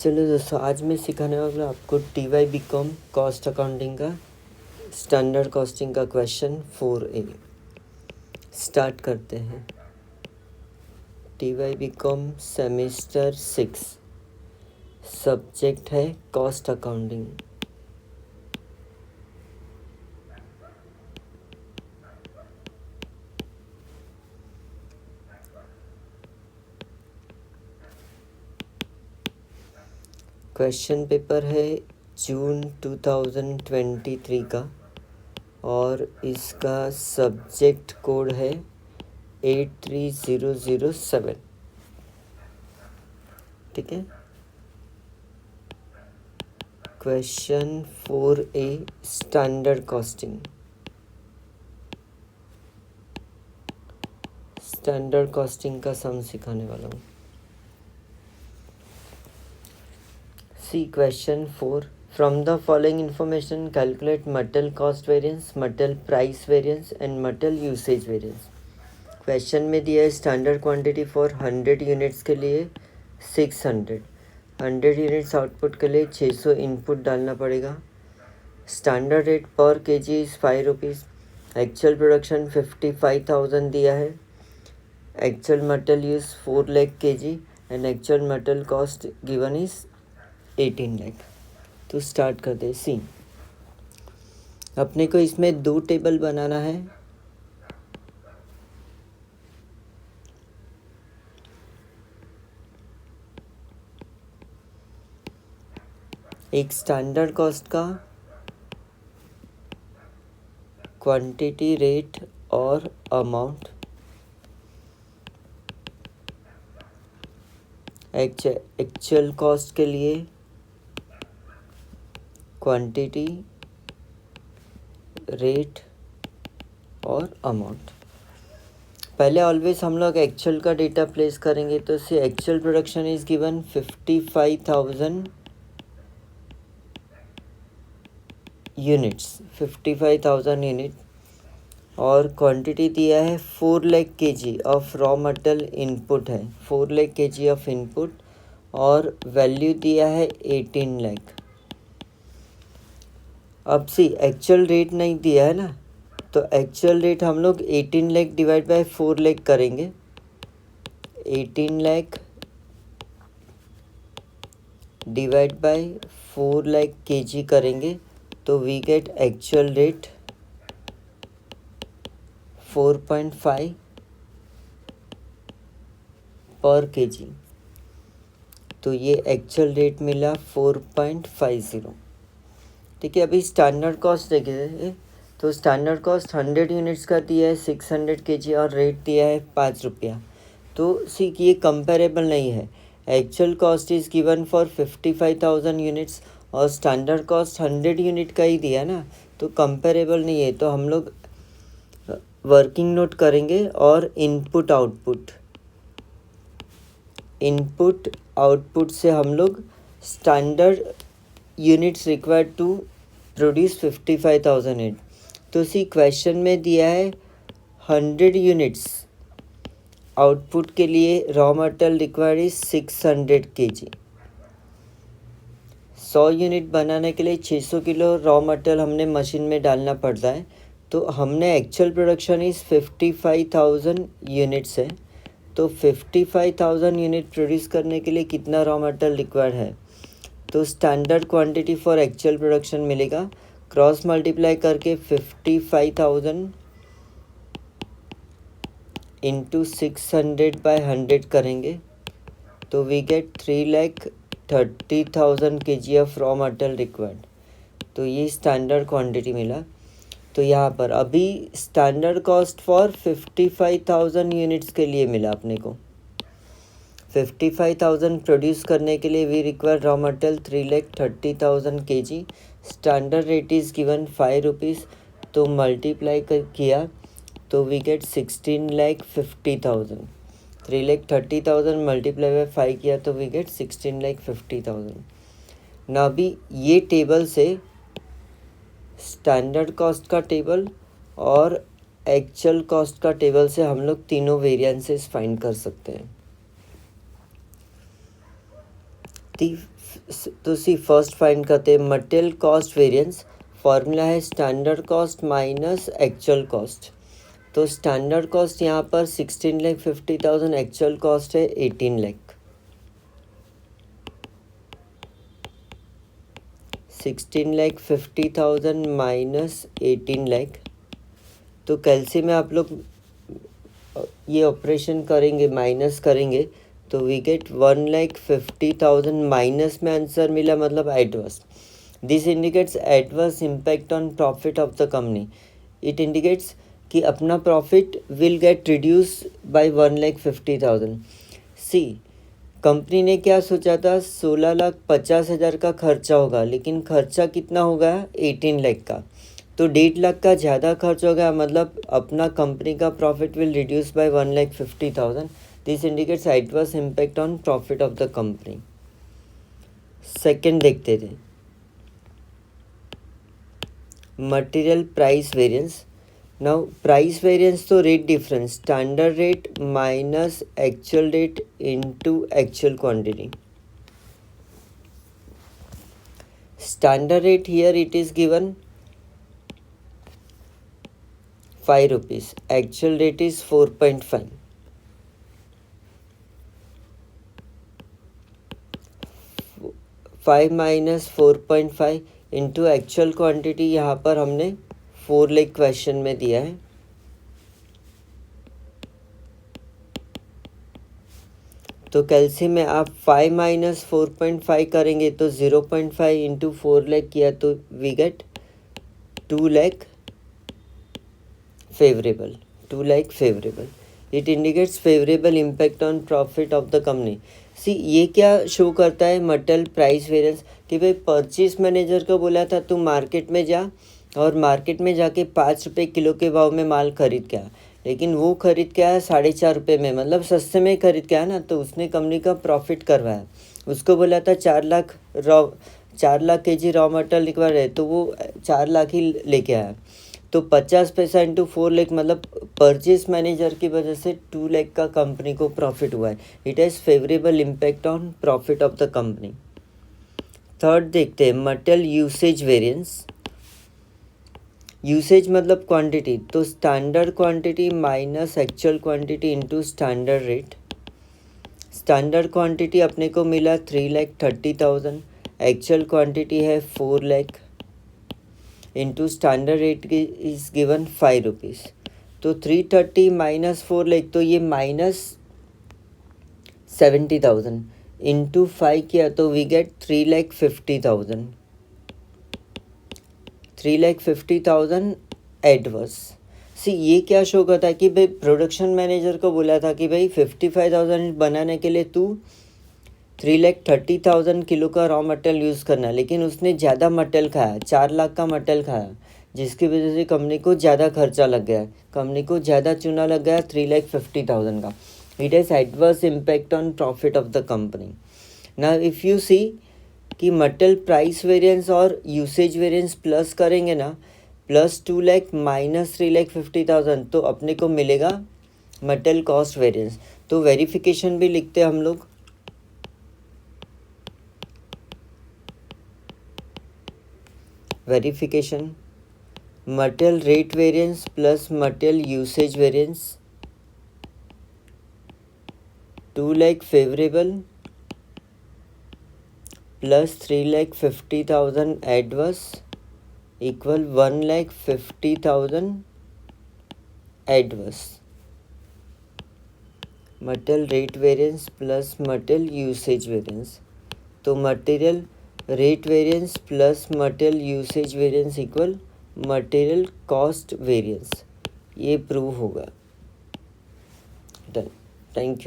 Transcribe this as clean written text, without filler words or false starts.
चलो दोस्तों, आज मैं सिखाने वाला हूँ आपको TY BCom कॉस्ट अकाउंटिंग का स्टैंडर्ड कॉस्टिंग का क्वेश्चन 4A। स्टार्ट करते हैं। TY BCom सेमेस्टर 6, सब्जेक्ट है कॉस्ट अकाउंटिंग। क्वेश्चन पेपर है जून 2023 का और इसका सब्जेक्ट कोड है 83007। ठीक है। Question 4A standard costing. Standard costing का सम सिखाने वाला हूँ। See question 4, from the following information calculate material cost variance, material price variance and material usage variance. Question में दिया है स्टैंडर्ड क्वांटिटी फॉर 100 यूनिट्स के लिए 600, 100 यूनिट्स आउटपुट के लिए 600 इनपुट डालना पड़ेगा। स्टैंडर्ड रेट पर KG is 5 rupees. Actual production 55,000 दिया है। Actual material use 4 lakh kg and actual material cost given is 18 lakh. तो स्टार्ट करते हैं। सी, अपने को इसमें 2 टेबल बनाना है। एक स्टैंडर्ड कॉस्ट का क्वांटिटी, रेट और अमाउंट, एक्चुअल कॉस्ट के लिए क्वांटिटी, रेट और अमाउंट। पहले ऑलवेज हम लोग एक्चुअल का डेटा प्लेस करेंगे। तो से actual production is given 55,000 units, 55,000 unit, और क्वांटिटी दिया है 4 lakh kg of raw material input है, 4 लाख kg ऑफ इनपुट, और वैल्यू दिया है 18 लाख। अब सी, एक्चुअल रेट नहीं दिया है ना, तो एक्चुअल रेट हम लोग 18 लाख डिवाइड बाय 4 लाख करेंगे। 18 lakh divide by 4 lakh kg करेंगे तो वी गेट एक्चुअल रेट 4.5 पर केजी। तो ये एक्चुअल रेट मिला 4.50। ठीक है। अभी स्टैंडर्ड कॉस्ट देखिए, तो स्टैंडर्ड कॉस्ट 100 यूनिट्स का दिया है 600 kg और रेट दिया है 5 रुपया। तो सी, ये कंपेरेबल नहीं है। Actual cost is given for 55,000 units और स्टैंडर्ड कॉस्ट 100 यूनिट का ही दिया ना, तो कंपेरेबल नहीं है। तो हम लोग वर्किंग नोट करेंगे और इनपुट आउटपुट से हम लोग standard units required to produce 55,000 unit. तो सी, क्वेश्चन में दिया है 100 यूनिट्स आउटपुट के लिए raw material required is 600 kg। 100 unit बनाने के लिए 600 किलो रॉ मटेरियल हमने मशीन में डालना पड़ता है। तो हमने एक्चुअल प्रोडक्शन इज़ 55,000 यूनिट्स है। तो 55,000 यूनिट प्रोड्यूस करने के लिए कितना रॉ मटेरियल रिक्वायर्ड है, तो standard quantity for actual production मिलेगा। क्रॉस मल्टीप्लाई करके 55,000 इंटू 600 बाय 100 करेंगे तो we get 3,30,000 kg of raw material required. तो ये स्टैंडर्ड क्वांटिटी मिला। तो यहाँ पर अभी स्टैंडर्ड कॉस्ट फॉर 55,000 यूनिट्स के लिए मिला अपने को। 55,000 प्रोड्यूस करने के लिए we require raw material 3,30,000 kg। Standard rate is given 5 rupees. तो मल्टीप्लाई किया तो वी गेट 16,50,000। 3,30,000 मल्टीप्लाई बाय 5 किया तो वी गेट 16,50,000। ना अभी ये टेबल से स्टैंडर्ड कॉस्ट का टेबल और एक्चुअल कॉस्ट का टेबल से हम लोग तीनों वेरिएंसेस फाइंड कर सकते हैं। तो सी फर्स्ट फाइंड करते हैं मटेरियल कॉस्ट वेरिएंस। फॉर्मूला है standard cost minus actual cost. तो स्टैंडर्ड कॉस्ट यहाँ पर 16,50,000, एक्चुअल कॉस्ट है 18 लाख। 16,50,000 माइनस 18 लाख। तो कैलसी में आप लोग ये ऑपरेशन करेंगे, माइनस करेंगे, तो वी गेट 1,50,000 माइनस में आंसर मिला, मतलब adverse. This indicates adverse impact on profit of the company. It indicates कि अपना profit will get reduce by 1,50,000। See company ने क्या सोचा था, 16,50,000 का खर्चा होगा, लेकिन खर्चा कितना होगा, 18 लाख का। तो 1.5 लाख का ज़्यादा खर्च हो गया, मतलब अपना कंपनी का profit will reduce by 1,50,000। This indicates adverse impact on profit of the company. Second देखते थे material price variance. Now price variance तो rate difference, standard rate minus actual rate into actual quantity. Standard rate here it is given 5 rupees, actual rate is 4.5. 5 minus 4.5 into actual quantity यहाँ पर हमने 4 lakh question में दिया है। तो कैलसी में आप 5 माइनस 4.5 करेंगे तो 0.5 इंटू 4 लाख किया तो we get 2 lakh favourable, 2 lakh favourable. It indicates favourable impact on profit of the company. See ये क्या शो करता है, मटेरियल प्राइस वेरिएंस, कि भाई परचेज मैनेजर को बोला था तू मार्केट में जा और मार्केट में जाके 5 रुपये किलो के भाव में माल खरीद के आ, लेकिन वो खरीद के आया 4.5 रुपये में, मतलब सस्ते में खरीद के आया ना, तो उसने कंपनी का प्रॉफिट करवाया। उसको बोला था 4 lakh KG raw material require है, तो वो 4 लाख ही लेके आया। तो 50 पैसा इंटू 4 लाख, मतलब परचेज मैनेजर की वजह से 2 लाख का कंपनी को प्रॉफिट हुआ है। It has favourable impact on profit of the company. Third देखते हैं मटेरियल यूसेज वेरिएंस। यूसेज मतलब क्वांटिटी, तो standard quantity minus actual quantity into standard rate. Standard quantity अपने को मिला 3,30,000, एक्चुअल क्वांटिटी है 4 लाख, इंटू स्टैंडर्ड रेट की इज गिवन 5 रुपीज़। तो 330 माइनस 4 लाख, तो ये माइनस 70,000 इंटू 5 किया तो वी गेट 3,50,000। 3,50,000 एडवर्स। सी ये क्या शो करता है कि भाई प्रोडक्शन मैनेजर को बोला था कि भाई 55,000 बनाने के लिए तू 3,30,000 किलो का रॉ मटेरियल यूज़ करना, लेकिन उसने ज़्यादा मटेरियल खाया, 4 लाख का मटेरियल खाया, जिसकी वजह से कंपनी को ज़्यादा खर्चा लग गया, कंपनी को ज़्यादा चूना लग गया 3,50,000 का। It has adverse impact on profit of the company. Now if you see कि मटेरियल प्राइस वेरिएंस और यूसेज वेरिएंस प्लस करेंगे ना, प्लस 2 लाख माइनस 3,50,000, तो अपने को मिलेगा मटेरियल कॉस्ट वेरिएंस। तो वेरिफिकेशन भी लिखते हैं हम लोग। Verification material rate variance plus material usage variance, 2 lakh favourable plus 3,50,000 adverse equal 1,50,000 adverse. Material rate variance plus material usage variance, तो material rate variance plus material usage variance equal material cost variance, ये prove होगा। Done. Thank you.